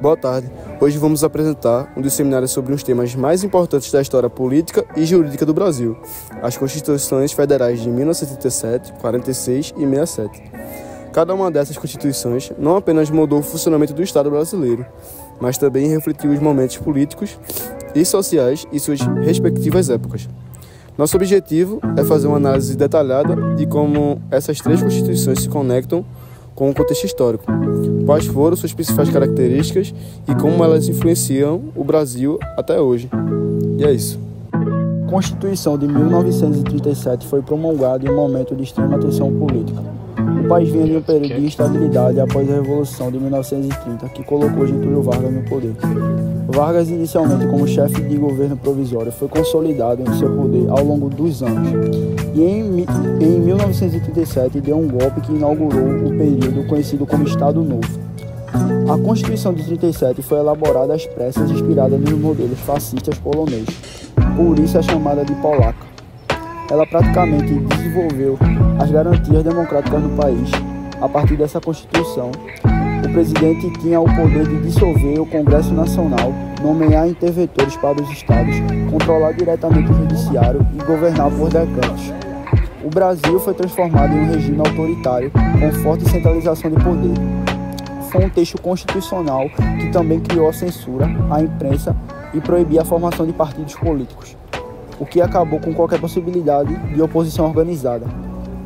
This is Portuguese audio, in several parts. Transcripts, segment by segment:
Boa tarde. Hoje vamos apresentar um dos seminários sobre os temas mais importantes da história política e jurídica do Brasil, as Constituições Federais de 1937, 46 e 67. Cada uma dessas constituições não apenas mudou o funcionamento do Estado brasileiro, mas também refletiu os momentos políticos e sociais e suas respectivas épocas. Nosso objetivo é fazer uma análise detalhada de como essas três constituições se conectam com o contexto histórico, quais foram suas principais características e como elas influenciam o Brasil até hoje. E é isso. A Constituição de 1937 foi promulgada em um momento de extrema tensão política. O país vinha de um período de instabilidade após a Revolução de 1930, que colocou Getúlio Vargas no poder. Vargas, inicialmente como chefe de governo provisório, foi consolidado em seu poder ao longo dos anos. E em 1937 deu um golpe que inaugurou o período conhecido como Estado Novo. A Constituição de 37 foi elaborada às pressas, inspirada nos modelos fascistas poloneses. Por isso é chamada de polaca. Ela praticamente desenvolveu as garantias democráticas no país. A partir dessa Constituição, o presidente tinha o poder de dissolver o Congresso Nacional, nomear interventores para os estados, controlar diretamente o judiciário e governar por decretos. O Brasil foi transformado em um regime autoritário com forte centralização de poder. Foi um texto constitucional que também criou a censura à imprensa e proibia a formação de partidos políticos, o que acabou com qualquer possibilidade de oposição organizada.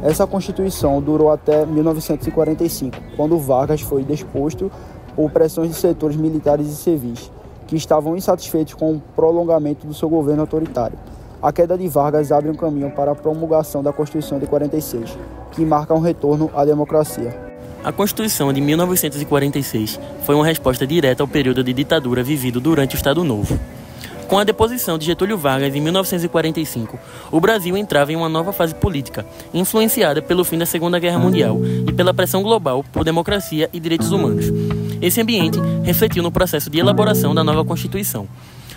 Essa Constituição durou até 1945, quando Vargas foi deposto por pressões de setores militares e civis, que estavam insatisfeitos com o prolongamento do seu governo autoritário. A queda de Vargas abre um caminho para a promulgação da Constituição de 46, que marca um retorno à democracia. A Constituição de 1946 foi uma resposta direta ao período de ditadura vivido durante o Estado Novo. Com a deposição de Getúlio Vargas em 1945, o Brasil entrava em uma nova fase política, influenciada pelo fim da Segunda Guerra Mundial e pela pressão global por democracia e direitos humanos. Esse ambiente refletiu no processo de elaboração da nova Constituição.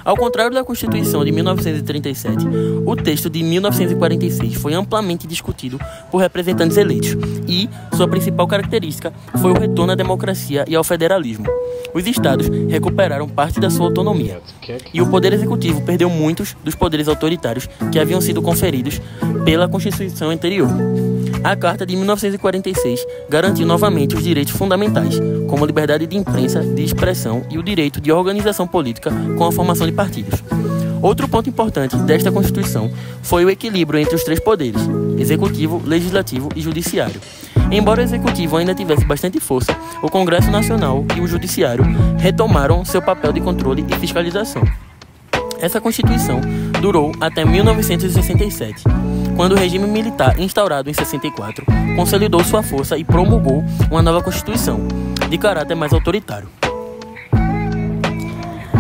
Ao contrário da Constituição de 1937, o texto de 1946 foi amplamente discutido por representantes eleitos e sua principal característica foi o retorno à democracia e ao federalismo. Os estados recuperaram parte da sua autonomia e o Poder Executivo perdeu muitos dos poderes autoritários que haviam sido conferidos pela Constituição anterior. A Carta de 1946 garantiu novamente os direitos fundamentais, como a liberdade de imprensa, de expressão e o direito de organização política com a formação de partidos. Outro ponto importante desta Constituição foi o equilíbrio entre os três poderes, executivo, legislativo e judiciário. Embora o executivo ainda tivesse bastante força, o Congresso Nacional e o judiciário retomaram seu papel de controle e fiscalização. Essa Constituição durou até 1967, quando o regime militar, instaurado em 64, consolidou sua força e promulgou uma nova Constituição, de caráter mais autoritário.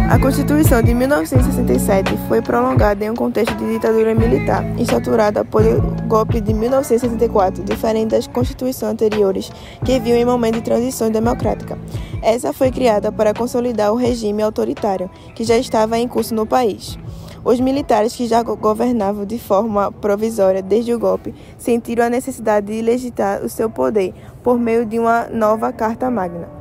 A Constituição de 1967 foi prolongada em um contexto de ditadura militar, instaurada após o golpe de 1964, diferente das constituições anteriores, que viam em momento de transição democrática. Essa foi criada para consolidar o regime autoritário, que já estava em curso no país. Os militares, que já governavam de forma provisória desde o golpe, sentiram a necessidade de legitimar o seu poder por meio de uma nova Carta Magna.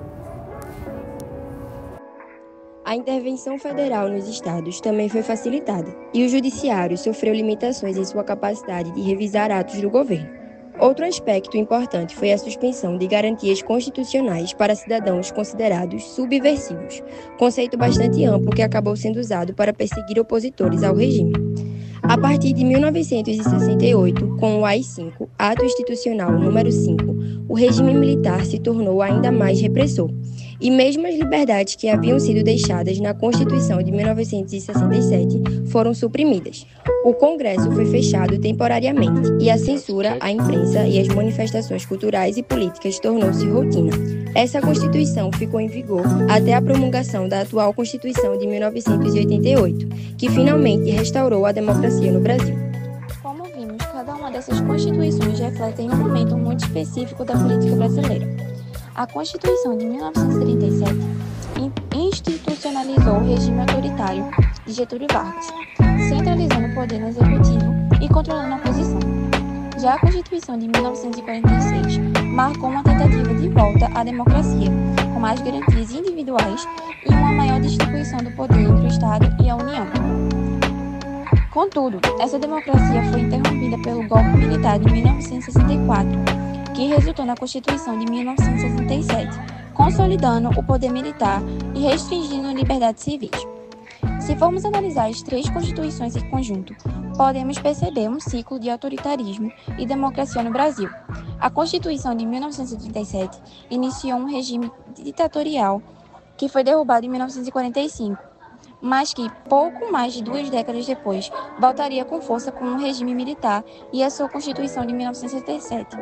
A intervenção federal nos estados também foi facilitada, e o judiciário sofreu limitações em sua capacidade de revisar atos do governo. Outro aspecto importante foi a suspensão de garantias constitucionais para cidadãos considerados subversivos, conceito bastante amplo que acabou sendo usado para perseguir opositores ao regime. A partir de 1968, com o AI-5, Ato Institucional número 5, o regime militar se tornou ainda mais repressor. E mesmo as liberdades que haviam sido deixadas na Constituição de 1967 foram suprimidas. O Congresso foi fechado temporariamente e a censura à imprensa e às manifestações culturais e políticas tornou-se rotina. Essa Constituição ficou em vigor até a promulgação da atual Constituição de 1988, que finalmente restaurou a democracia no Brasil. Como vimos, cada uma dessas constituições refletem um momento muito específico da política brasileira. A Constituição de 1937 institucionalizou o regime autoritário de Getúlio Vargas, centralizando o poder no executivo e controlando a oposição. Já a Constituição de 1946 marcou uma tentativa de volta à democracia, com mais garantias individuais e uma maior distribuição do poder entre o Estado e a União. Contudo, essa democracia foi interrompida pelo golpe militar de 1964, que resultou na Constituição de 1967, consolidando o poder militar e restringindo liberdades civis. Se formos analisar as três constituições em conjunto, podemos perceber um ciclo de autoritarismo e democracia no Brasil. A Constituição de 1937 iniciou um regime ditatorial que foi derrubado em 1945, mas que, pouco mais de 2 décadas depois, voltaria com força com um regime militar e a sua Constituição de 1967.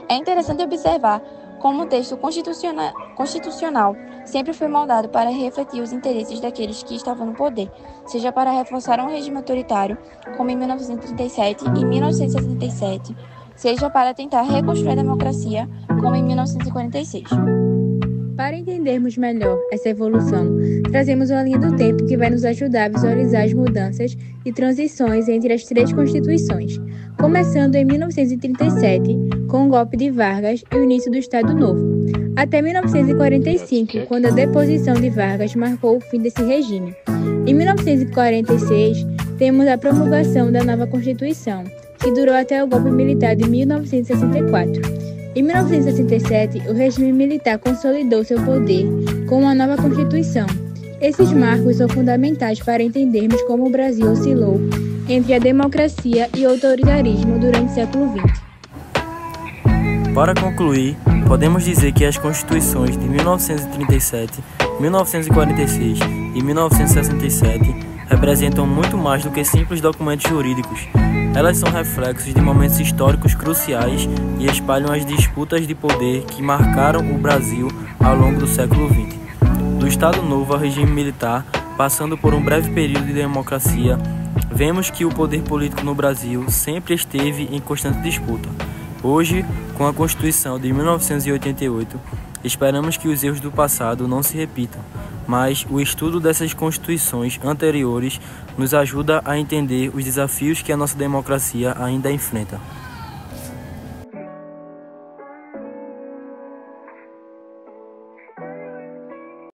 É interessante observar como o texto constitucional sempre foi moldado para refletir os interesses daqueles que estavam no poder, seja para reforçar um regime autoritário, como em 1937 e 1967, seja para tentar reconstruir a democracia, como em 1946. Para entendermos melhor essa evolução, trazemos uma linha do tempo que vai nos ajudar a visualizar as mudanças e transições entre as três constituições, começando em 1937, com o golpe de Vargas e o início do Estado Novo, até 1945, quando a deposição de Vargas marcou o fim desse regime. Em 1946, temos a promulgação da nova Constituição, que durou até o golpe militar de 1964. Em 1967, o regime militar consolidou seu poder com uma nova Constituição. Esses marcos são fundamentais para entendermos como o Brasil oscilou entre a democracia e o autoritarismo durante o século XX. Para concluir, podemos dizer que as constituições de 1937, 1946 e 1967 representam muito mais do que simples documentos jurídicos. Elas são reflexos de momentos históricos cruciais e espalham as disputas de poder que marcaram o Brasil ao longo do século XX. Do Estado Novo ao regime militar, passando por um breve período de democracia, vemos que o poder político no Brasil sempre esteve em constante disputa. Hoje, com a Constituição de 1988, esperamos que os erros do passado não se repitam, mas o estudo dessas constituições anteriores nos ajuda a entender os desafios que a nossa democracia ainda enfrenta.